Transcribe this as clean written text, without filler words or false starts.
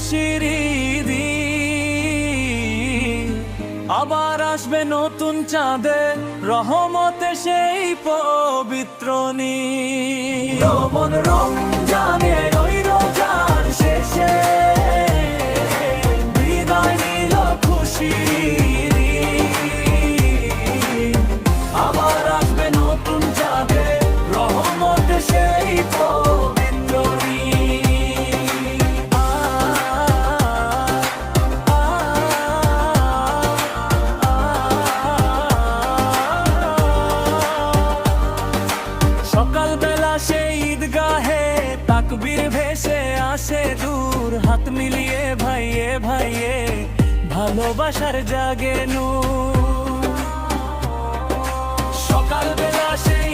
খুশির দিন। আবার আসবে নতুন চাঁদে রহমতে সেই পবিত্র নীল। রমন রমজানের ওই রোজার শেষে বিদায় নিল খুশির দিন। আবার আসবে নতুন চাঁদে রহমতে সেই পবিত্র নীল। সকালবেলা সেই ঈদগাহে তাকবীর ভেসে আসে দূর, হাত মিলিয়ে ভাইয়ে ভাইয়ে ভালোবাসার জাগে নূর। সকালবেলা সেই